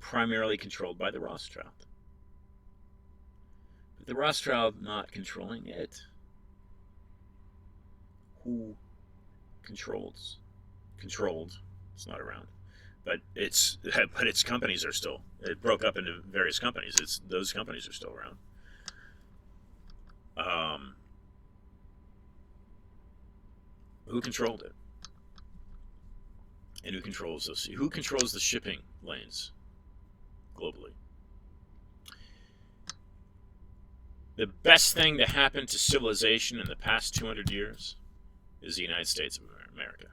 primarily controlled by the Rothschild. But the Rothschild not controlling it. Who controlled, it's not around, but its companies are still, it broke up into various companies. Those companies are still around. Who controlled it? And who controls those? Who controls the shipping lanes globally? The best thing to happen to civilization in the past 200 years is the United States of America.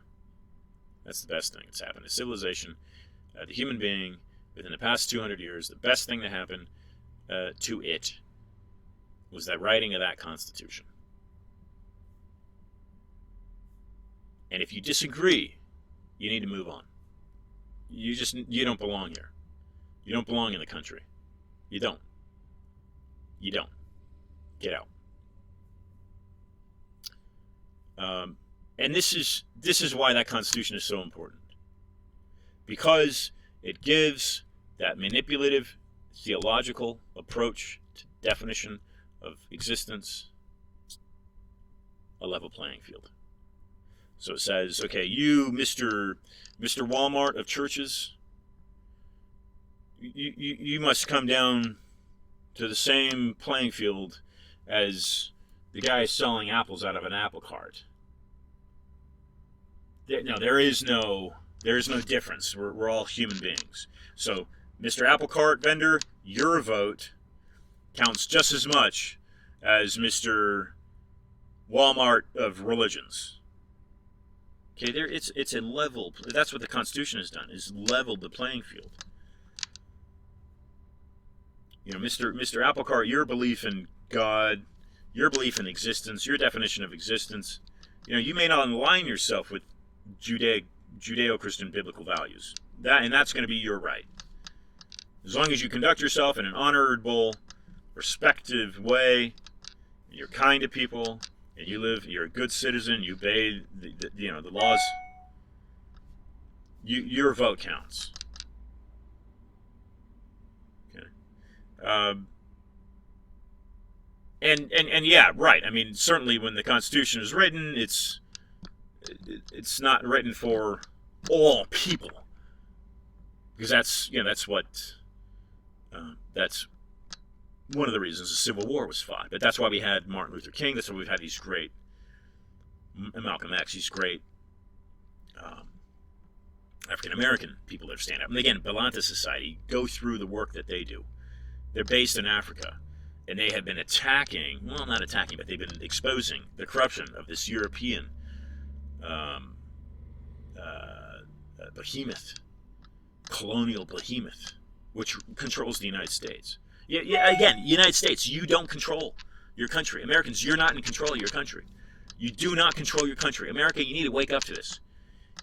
That's the best thing that's happened to civilization, the human being, within the past 200 years. The best thing that happened to it was that writing of that Constitution. And if you disagree, you need to move on. you don't belong here. You don't belong in the country. You don't. You don't. Get out. And this is why that Constitution is so important, because it gives that manipulative theological approach to definition of existence a level playing field. So it says, okay, you, Mr. Walmart of churches, you must come down to the same playing field as the guy selling apples out of an apple cart. There is no difference. We're all human beings. So, Mr. Apple Cart vendor, your vote counts just as much as Mr. Walmart of religions. Okay, it's a level. That's what the Constitution has done, is leveled the playing field. You know, Mr. Apple Cart, your belief in God, your belief in existence, your definition of existence, you know, you may not align yourself with Judeo-Christian biblical values. That's going to be your right. As long as you conduct yourself in an honorable, respectful way, and you're kind to people, and you're a good citizen, you obey the laws, your vote counts. Okay. And yeah, right. I mean, certainly when the Constitution is written, it's not written for all people, because that's one of the reasons the Civil War was fought. But that's why we had Martin Luther King. That's why we've had these great Malcolm X, these great African American people that stand up. And again, Belanta Society, go through the work that they do. They're based in Africa, and they have been not attacking, but they've been exposing the corruption of this European behemoth, colonial behemoth, which controls the United States. Yeah. Again, United States, you don't control your country. Americans, you're not in control of your country. You do not control your country. America, you need to wake up to this.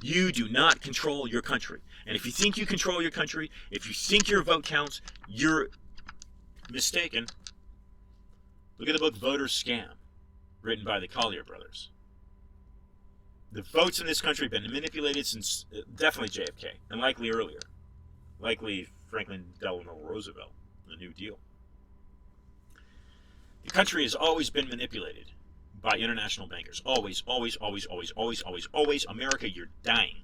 You do not control your country. And if you think you control your country, if you think your vote counts, you're mistaken. Look at the book Voter Scam, written by the Collier brothers. The votes in this country have been manipulated since definitely JFK, and likely earlier. Likely Franklin Delano Roosevelt, the New Deal. The country has always been manipulated by international bankers. Always, always, always, always, always, always, always. America, you're dying.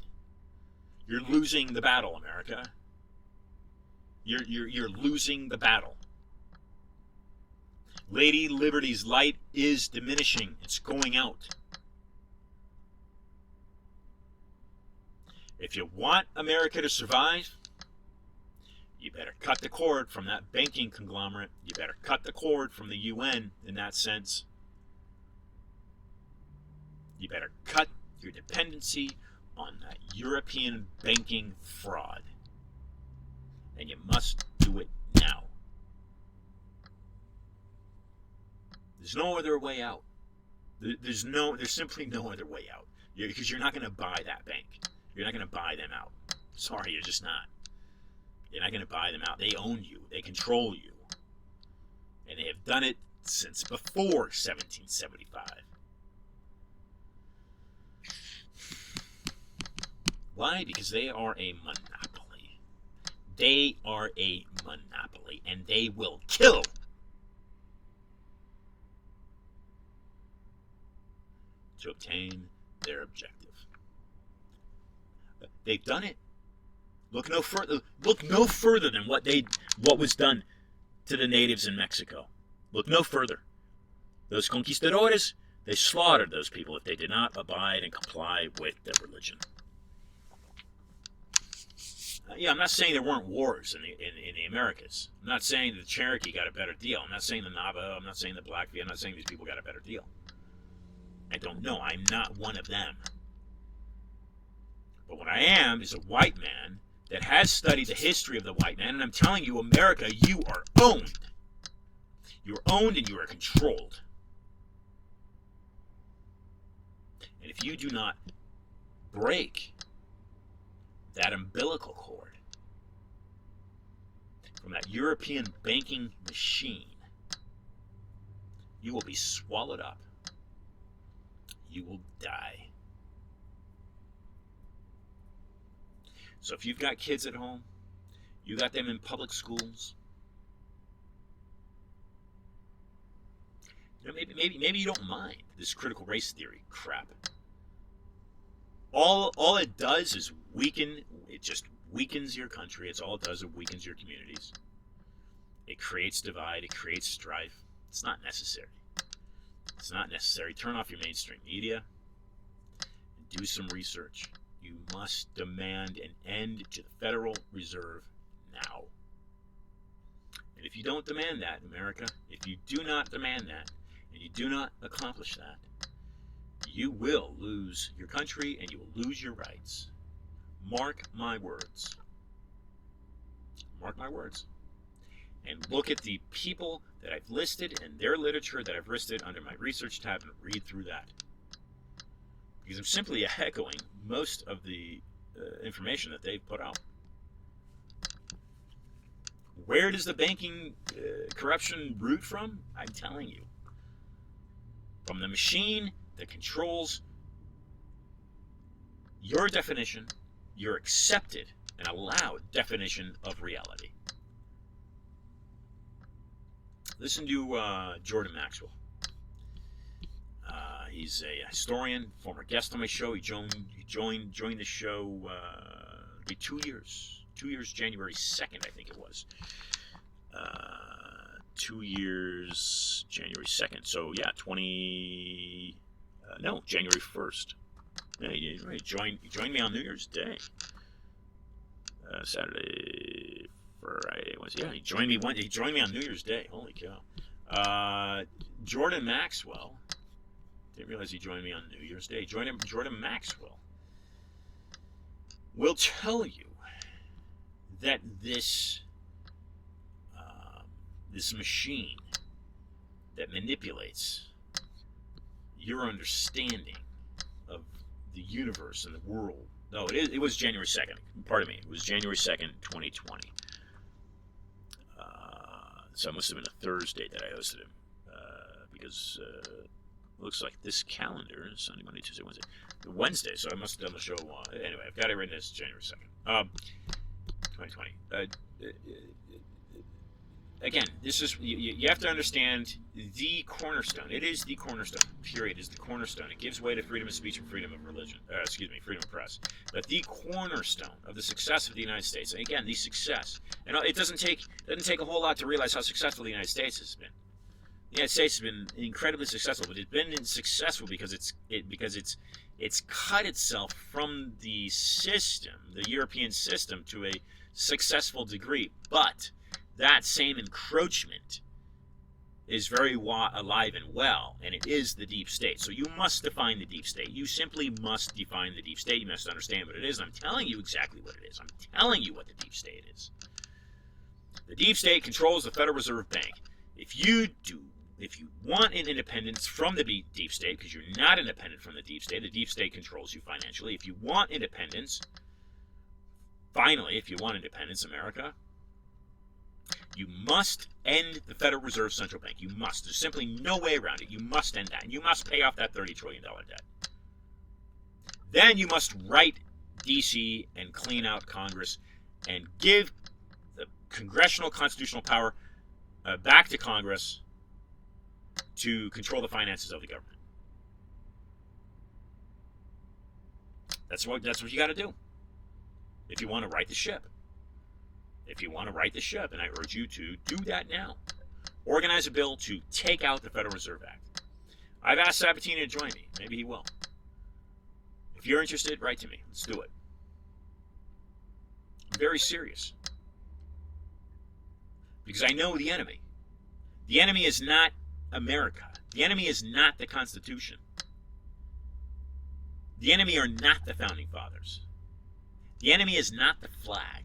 You're losing the battle, America. You're losing the battle. Lady Liberty's light is diminishing. It's going out. If you want America to survive, you better cut the cord from that banking conglomerate. You better cut the cord from the UN in that sense. You better cut your dependency on that European banking fraud. And you must do it now. There's no other way out. There's simply no other way out. Because you're not going to buy that bank. You're not going to buy them out. Sorry, you're just not. You're not going to buy them out. They own you. They control you. And they have done it since before 1775. Why? Because they are a monopoly. They are a monopoly. And they will kill to obtain their objective. They've done it. Look no further. Look no further than what was done to the natives in Mexico. Look no further. Those conquistadores, they slaughtered those people if they did not abide and comply with their religion. I'm not saying there weren't wars in the Americas. I'm not saying the Cherokee got a better deal. I'm not saying the Navajo. I'm not saying the Blackfeet. I'm not saying these people got a better deal. I don't know. I'm not one of them. But what I am is a white man that has studied the history of the white man, and I'm telling you, America, you are owned. You are owned and you are controlled. And if you do not break that umbilical cord from that European banking machine, you will be swallowed up. You will die. So if you've got kids at home, you got them in public schools, maybe you don't mind this critical race theory crap. All it does is it just weakens your country. It's all it does, it weakens your communities. It creates divide, it creates strife. It's not necessary. It's not necessary. Turn off your mainstream media and do some research. You must demand an end to the Federal Reserve now. And if you don't demand that, America, if you do not demand that, and you do not accomplish that, you will lose your country and you will lose your rights. Mark my words. Mark my words. And look at the people that I've listed and their literature that I've listed under my research tab and read through that. Because I'm simply echoing most of the information that they've put out. Where does the banking corruption root from? I'm telling you. From the machine that controls your definition, your accepted and allowed definition of reality. Listen to Jordan Maxwell. He's a historian, former guest on my show. He joined the show 2 years. 2 years, January 2nd, I think it was. 2 years, January 2nd. So, yeah, January 1st. Yeah, he joined me on New Year's Day. Saturday, Friday. He joined me on New Year's Day. Holy cow. Jordan Maxwell. Didn't realize he joined me on New Year's Day. Jordan Maxwell will tell you that this machine that manipulates your understanding of the universe and the world. No, it was January 2nd. Pardon me. It was January 2nd, 2020. So it must have been a Thursday that I hosted him. Because looks like this calendar is Sunday, Monday, Tuesday, Wednesday. So I must have done the show. Anyway, I've got it written as January 2nd. 2020. Again, this is you have to understand the cornerstone. It is the cornerstone. Period. Is the cornerstone. It gives way to freedom of speech and freedom of religion. Freedom of press. But the cornerstone of the success of the United States. And again, the success. And it doesn't take a whole lot to realize how successful the United States has been. The United States has been incredibly successful, but it's been successful because it's cut itself from the system, the European system, to a successful degree. But that same encroachment is very alive and well, and it is the deep state. So you must define the deep state. You simply must define the deep state. You must understand what it is. I'm telling you exactly what it is. I'm telling you what the deep state is. The deep state controls the Federal Reserve Bank. If you want an independence from the deep state, because you're not independent from the deep state controls you financially. If you want independence, finally, if you want independence, America, you must end the Federal Reserve Central Bank. You must. There's simply no way around it. You must end that. And you must pay off that $30 trillion debt. Then you must write D.C. and clean out Congress and give the congressional constitutional power back to Congress to control the finances of the government. That's what you got to do if you want to right the ship. If you want to right the ship, and I urge you to do that now. Organize a bill to take out the Federal Reserve Act. I've asked Sabatini to join me. Maybe he will. If you're interested, write to me. Let's do it. I'm very serious. Because I know the enemy. The enemy is not America. The enemy is not the Constitution. The enemy are not the Founding Fathers. The enemy is not the flag.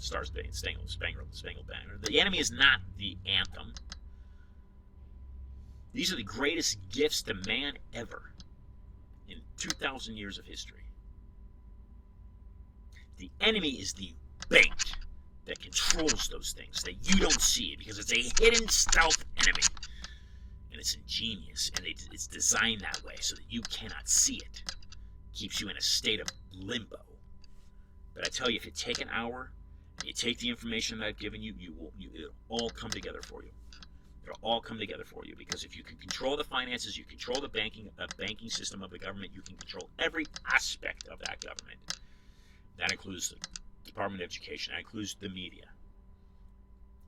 Stars Spangled Banner. The enemy is not the anthem. These are the greatest gifts to man ever in 2,000 years of history. The enemy is the bank that controls those things, that you don't see it, because it's a hidden stealth enemy. And it's ingenious, and it's designed that way so that you cannot see it. Keeps you in a state of limbo. But I tell you, if you take an hour, and you take the information that I've given you, it'll all come together for you. It'll all come together for you, because if you can control the finances, you control the banking system of the government, you can control every aspect of that government. That includes the Department of Education. That includes the media.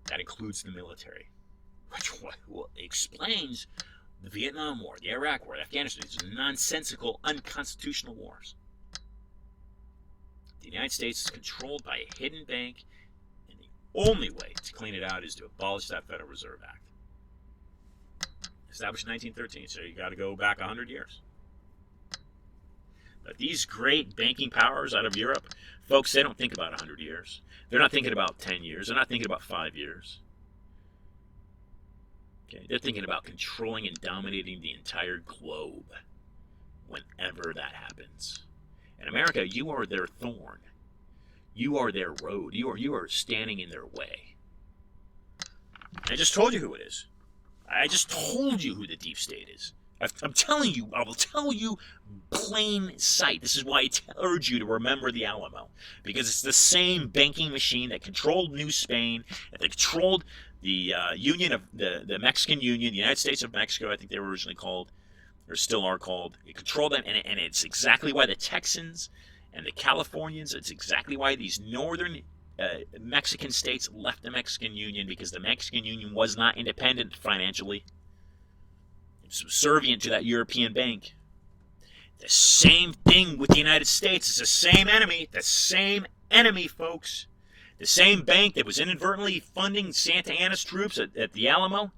That includes the military, which explains the Vietnam War, the Iraq War, the Afghanistan. These nonsensical, unconstitutional wars. The United States is controlled by a hidden bank, and the only way to clean it out is to abolish that Federal Reserve Act. Established in 1913, so you got to go back 100 years. But these great banking powers out of Europe, folks, they don't think about 100 years. They're not thinking about 10 years. They're not thinking about 5 years. Okay, they're thinking about controlling and dominating the entire globe whenever that happens. In America, you are their thorn. You are their road. You are standing in their way. I just told you who it is. I just told you who the deep state is. I'm telling you, I will tell you plain sight. This is why I urge you to remember the Alamo. Because it's the same banking machine that controlled New Spain, that controlled the Union of the Mexican Union, the United States of Mexico, I think they were originally called, or still are called. It controlled them, and it's exactly why the Texans and the Californians, it's exactly why these northern Mexican states left the Mexican Union, because the Mexican Union was not independent financially. Subservient to that European bank. The same thing with the United States. It's the same enemy. The same enemy, folks. The same bank that was inadvertently funding Santa Anna's troops at the Alamo,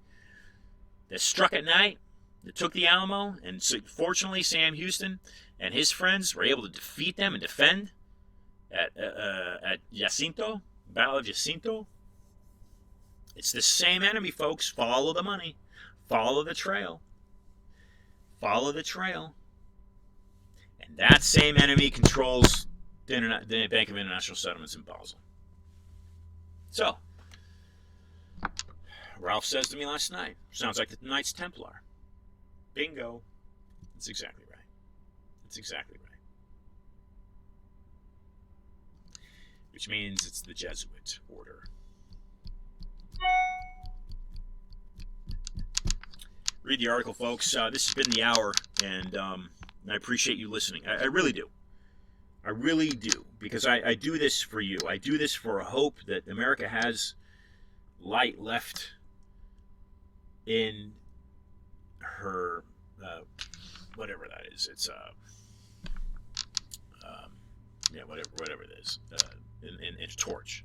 that struck at night, that took the Alamo, and so fortunately Sam Houston and his friends were able to defeat them and defend at Jacinto, Battle of Jacinto. It's the same enemy, folks. Follow the money. Follow the trail. Follow the trail. And that same enemy controls the Bank of International Settlements in Basel. So, Ralph says to me last night, sounds like the Knights Templar. Bingo. That's exactly right. That's exactly right. Which means it's the Jesuit order. Read the article, folks. This has been the hour, and I appreciate you listening. I really do. I really do, because I do this for you. I do this for a hope that America has light left in her, whatever that is. It's whatever it is, in a torch.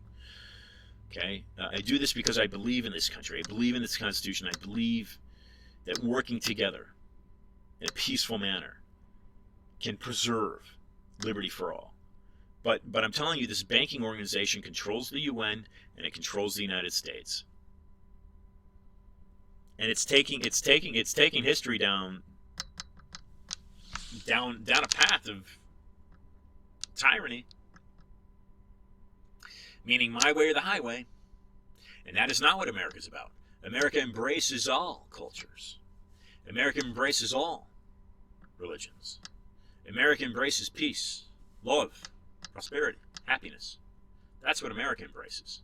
Okay, I do this because I believe in this country. I believe in this Constitution. I believe that working together in a peaceful manner can preserve liberty for all. But I'm telling you, this banking organization controls the UN, and it controls the United States. And it's taking history down a path of tyranny, meaning my way or the highway. And that is not what America's about. America embraces all cultures. America embraces all religions. America embraces peace, love, prosperity, happiness. That's what America embraces.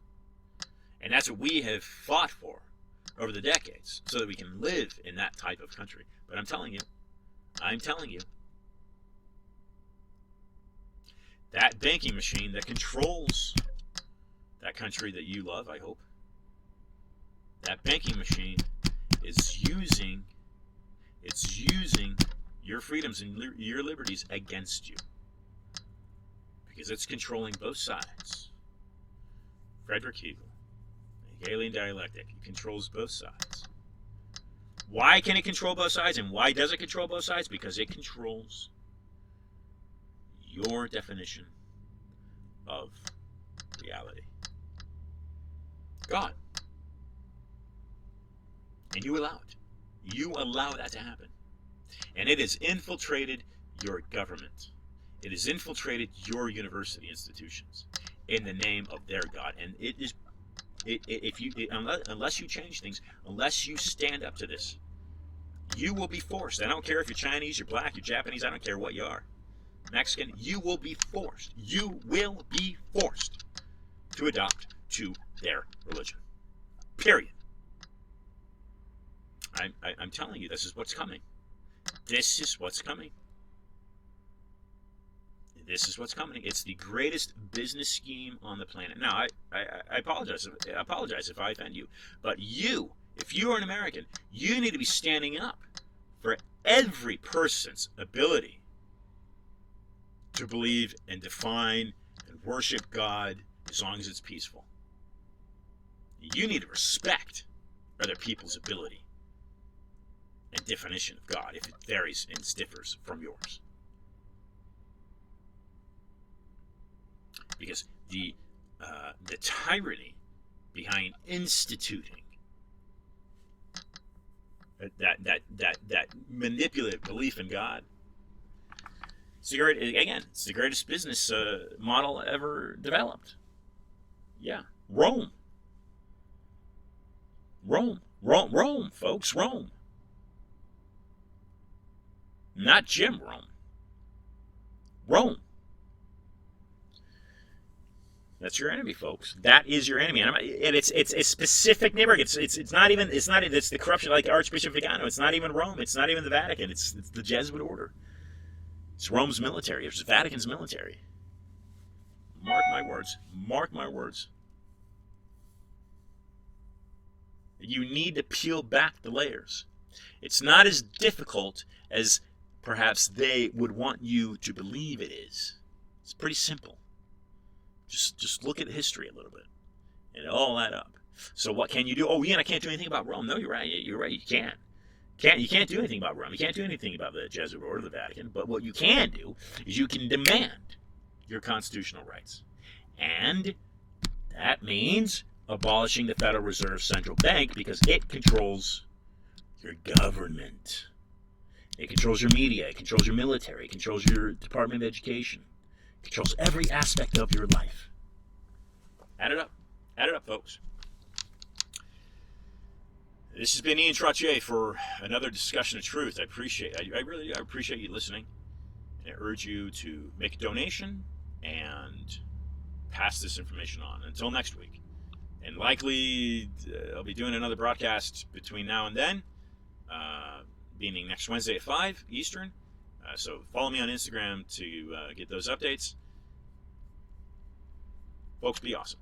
And that's what we have fought for over the decades, so that we can live in that type of country. But I'm telling you, that banking machine that controls that country that you love, I hope, that banking machine is using your freedoms and your liberties against you, because it's controlling both sides. Frederick Hegel, the Hegelian dialectic, it controls both sides. Why can it control both sides, and why does it control both sides? Because it controls your definition of reality. God. And you allow it. You allow that to happen. And it has infiltrated your government. It has infiltrated your university institutions in the name of their God, and it is. Unless you change things, unless you stand up to this, you will be forced. I don't care if you're Chinese, you're black, you're Japanese. I don't care what you are, Mexican. You will be forced. You will be forced to adopt to their religion. Period. I'm telling you, this is what's coming. This is what's coming. This is what's coming. It's the greatest business scheme on the planet. Now, I apologize. I apologize if I offend you. But you, if you are an American, you need to be standing up for every person's ability to believe and define and worship God as long as it's peaceful. You need to respect other people's ability and definition of God if it varies and differs from yours. Because the tyranny behind instituting that manipulative belief in God, it's the greatest business model ever developed. Yeah, Rome, folks, Rome. Not Jim Rome. Rome. That's your enemy, folks. That is your enemy, and it's a specific neighborhood. It's the corruption, like Archbishop Vigano. It's not even Rome. It's not even the Vatican. It's the Jesuit order. It's Rome's military. It's the Vatican's military. Mark my words. Mark my words. You need to peel back the layers. It's not as difficult as perhaps they would want you to believe it is. It's pretty simple. Just look at history a little bit, and all that up. So what can you do? Oh, Ian, I can't do anything about Rome. No, you're right. You're right. You can't. You can't do anything about Rome. You can't do anything about the Jesuit order, the Vatican. But what you can do is you can demand your constitutional rights, and that means abolishing the Federal Reserve Central Bank, because it controls your government. It controls your media. It controls your military. It controls your Department of Education. Controls every aspect of your life. Add it up. Add it up, folks. This has been Ian Trottier for another discussion of truth. I really appreciate you listening. And I urge you to make a donation and pass this information on. Until next week. And likely, I'll be doing another broadcast between now and then, being next Wednesday at 5 Eastern. So follow me on Instagram to get those updates. Folks, be awesome.